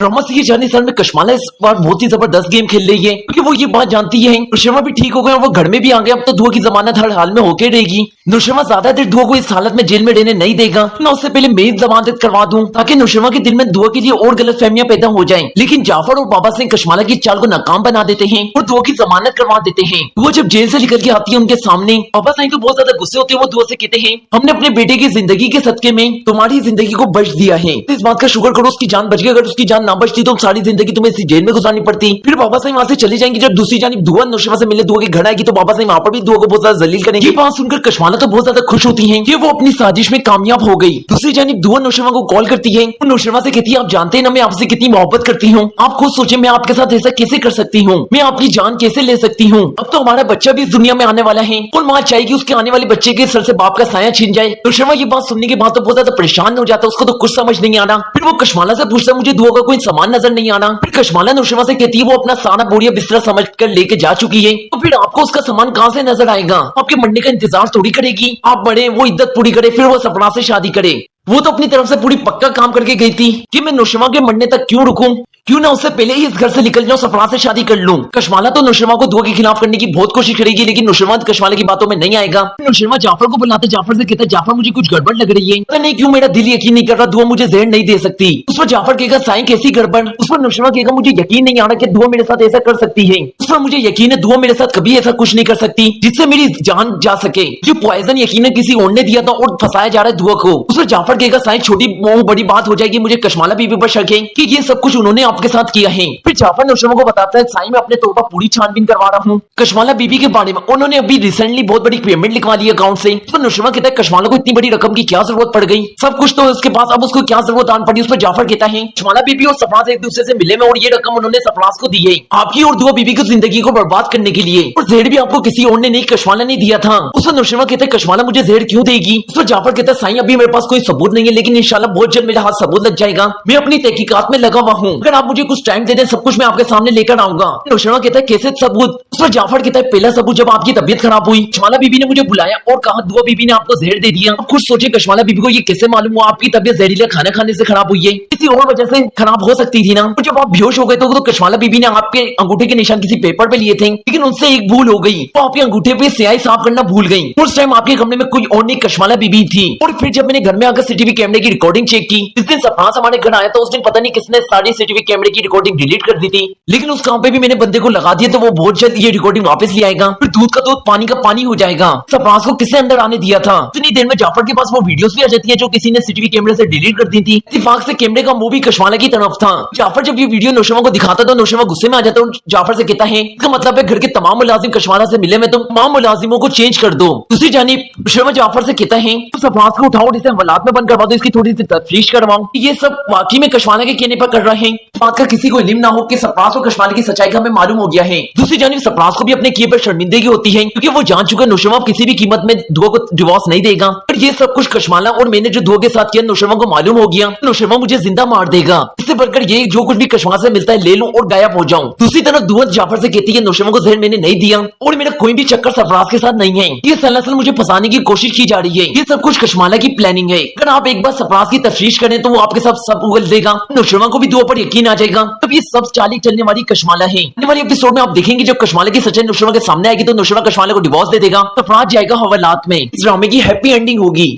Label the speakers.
Speaker 1: ये जाने साल में कशमाला इस बार बहुत ही जबरदस्त गेम खेल रही है क्योंकि वो ये बात जानती है नुशरमा भी ठीक हो गए और वो घर में भी आ गए। अब तो दुआ की जमानत हर हाल में होके रहेगी। नुशरमा ज्यादा देर दुआ को इस हालत में जेल में रहने नहीं देगा। मैं उससे पहले मेरी जमानत करवा दूं ताकि नुशरमा के दिल में दुआ के लिए और गलत फहमियां पैदा हो जाएं। लेकिन जाफर और बाबा सिंह कशमाला की चाल को नाकाम बना देते हैं और दुआ की जमानत करवा देते हैं। वो जब जेल से निकल के आती है उनके सामने बाबा सिंह तो बहुत ज्यादा गुस्से होते हैं। वो दुआ से कहते हैं हमने अपने बेटे की जिंदगी के सदके में तुम्हारी जिंदगी को बख्श दिया है। इस बात का शुक्र करो उसकी जान बच गई। अगर उसकी जान ना बचती तो सारी जिंदगी तुम्हें इसी जेल में गुजारनी पड़ती। फिर बाबा साहब वहां से चले जाएंगे। जब दूसरी जानिब दुआ नुशरमा से मिलने दुआ के घर आएगी तो बाबा साहब वहां पर भी दुआ को बहुत ज्यादा जलील करेंगे। ये बात सुनकर कशमाला तो बहुत ज्यादा खुश होती है कि वो अपनी साजिश में कामयाब हो गई। दूसरी जानिब दुआ नुशरमा को कॉल करती है। नुशरमा से कहती है आप जानते हैं ना मैं आपसे कितनी मोहब्बत करती हूँ। आप खुद सोचे मैं आपके साथ ऐसा कैसे कर सकती हूँ। मैं आपकी जान कैसे ले सकती हूँ। अब तो हमारा बच्चा भी इस दुनिया में आने वाला है और माँ चाहेगी उसके आने वाले बच्चे के सर से बाप का साया छीन जाए। नुशरमा ये बात सुनने के बाद तो बहुत ज्यादा परेशान हो जाता है। उसको तो कुछ समझ नहीं आना। फिर वो कशमाला से पूछता मुझे दुआ का कोई सामान नजर नहीं आना। फिर कशमाला नुशरमा से कहती है वो अपना सारा बोरिया बिस्तरा समझ कर लेके जा चुकी है। तो फिर आपको उसका सामान कहाँ से नजर आएगा। आपके मरने का इंतजार थोड़ी करेगी। आप बड़े वो इद्दत पूरी करे फिर वो सपना से शादी करे। वो तो अपनी तरफ से पूरी पक्का काम करके गई थी कि मैं नुशरमा के मरने तक क्यों रुकूं। क्यों ना उससे पहले ही इस घर से निकल जाऊं सफरा से शादी कर लूं। कशमाला तो नुशरमा को दुआ के खिलाफ करने की बहुत कोशिश करेगी लेकिन नुशरमा कशमाला की बातों में नहीं आएगा। नुशरमा जाफर को बुलाते जाफर से कहता जाफर मुझे कुछ गड़बड़ लग रही है। पता नहीं क्यों मेरा दिल यकीन नहीं कर रहा दुआ मुझे जहर नहीं दे सकती। उस पर जाफर कहेगा साईं कैसी गड़बड़। उस पर नुशरमा कहेगा मुझे यकीन नहीं आ रहा कि दुआ मेरे साथ ऐसा कर सकती है। उस पर मुझे यकीन है दुआ मेरे साथ कभी ऐसा कुछ नहीं कर सकती जिससे मेरी जान जा सके। जो पॉइजन यकीन किसी और ने दिया था और फंसाया जा रहा है दुआ को। उस पर जाफर कहेगा साईं छोटी बड़ी बात हो जाएगी। मुझे कशमाला बीबी पर शक है कि ये सब कुछ उन्होंने आपके साथ किया है। फिर जाफर नुशरमा को बताता है साईं मैं अपने तौर पर पूरी छानबीन करवा रहा हूँ कशमाला बीबी के बारे में। उन्होंने अभी रिसेंटली बहुत बड़ी पेमेंट लिखवा ली अकाउंट से। तो नुशरमा कहता है कशमाला को इतनी बड़ी रकम की क्या जरूरत पड़ गई। सब कुछ तो उसके पास अब उसको क्या जरूरत आन पड़ी। उस पर जाफर कहता है कशमाला बीबी और सफराज एक दूसरे से मिले में और ये रकम उन्होंने सफराज को दी है आपकी और दुआ बीबी की जिंदगी को बर्बाद करने के लिए। और जहर भी आपको किसी और ने नहीं कशमाला ने दिया था। उस पर नुशरमा कहता है कशमाला मुझे जहर क्यों देगी। उस पर जाफर कहता है साईं अभी मेरे पास कोई सबूत नहीं है लेकिन इंशाल्लाह बहुत जल्द मेरे हाथ सबूत लग जाएगा। मैं अपनी तहकीकात में लगा हुआ हूँ। अगर आप मुझे कुछ टाइम दे दें सब कुछ मैं आपके सामने लेकर आऊंगा। नुशरमा कहता है कैसे सबूत। उस पर जाफर कहता है पहला सबूत जब आपकी तबीयत खराब हुई कशमाला बीबी ने मुझे बुलाया और कहा दुआ बीबी ने आपको जहर दे दिया। अब खुद सोचे कशमाला बीबी को ये कैसे मालूम हुआ आपकी तबीयत जहरीला खाना खाने से खराब हुई है। किसी और वजह से खराब हो सकती थी ना। तो जब आप बेहोश हो गए तो कशमाला बीबी ने आपके अंगूठे के निशान किसी पेपर पे लिए थे लेकिन उनसे एक भूल हो गई। तो आपके अंगूठे पे स्याही साफ करना भूल गई। उस टाइम आपके कमरे में कोई और नहीं कशमाला बीबी थी। और फिर जब मैंने घर में आकर सीसीटीवी कैमरे की रिकॉर्डिंग चेक की जिस दिन सफराज हमारे घर आया तो उस दिन पता नहीं किसने सारी सीसीटीवी कैमरे की रिकॉर्डिंग डिलीट कर दी थी। लेकिन उस काम पे भी मैंने बंदे को लगा दिया तो वो बहुत जल्द ये रिकॉर्डिंग वापस ले आएगा। फिर दूध का दूध पानी का पानी हो जाएगा। सफराज को किसने अंदर आने दिया था। इतनी देर में जाफर के पास वो वीडियोस भी आ जाती है जो किसी ने सीसीटीवी कैमरे से डिलीट कर दी थी। इत्तेफाक से कैमरे का मुंह भी कशमाला की तरफ था। जाफर जब ये वीडियो नुशरमा को दिखाता तो नुशरमा गुस्से में आ जाता और जाफर से कहता है इसका मतलब है घर के तमाम मुलाजिम कशमाला से मिले में तुम तमाम मुलाजिमों को चेंज कर दो। दूसरी जानिब नुशरमा जाफर से कहता है तो सफराज को उठाओ और इसे हवालात में बंद करवा दो। इसकी थोड़ी सी तफ्तीश करवाओ ये सब वाकई में कशमाला के कहने पर कर रहे हैं। बात का किसी को इल्म ना हो कि सफराज और कशमाला की सच्चाई का हमें मालूम हो गया है। दूसरी जानिब सफराज को भी अपने किए पर शर्मिंदगी होती है क्योंकि वो जान चुका नुशरमा किसी भी कीमत में दुआ को डिवोर्स नहीं देगा। पर ये सब कुछ कशमाला और मैंने जो दुआ के साथ किया नुशरमा को मालूम हो गया। नुशरमा मुझे जिंदा मार देगा। इससे बढ़कर ये जो कुछ भी कशमाला से मिलता है ले लूं और गायब हो जाऊं। दूसरी तरफ दुआ जाफर से कहती है नुशरमा को जहर मैंने नहीं दिया और मेरा कोई भी चक्कर सफराज के साथ नहीं है। ये सलसल मुझे फंसाने की कोशिश की जा रही है। ये सब कुछ कशमाला की प्लानिंग है। अगर आप एक बार सफराज की तफ्तीश करें तो वो आपके साथ सब उगल देगा। नुशरमा को भी दुआ पर यकीन आ जाएगा। तब ये सब चाली चलने वाली कशमाला है। आने वाले एपिसोड में आप देखेंगे जब कशमाला की सच्चाई नुशरमा के सामने आएगी तो नुशरमा कशमाला को डिवोर्स दे देगा। सफराज जाएगा हवालात में। इस ड्रामे की हैप्पी एंडिंग होगी।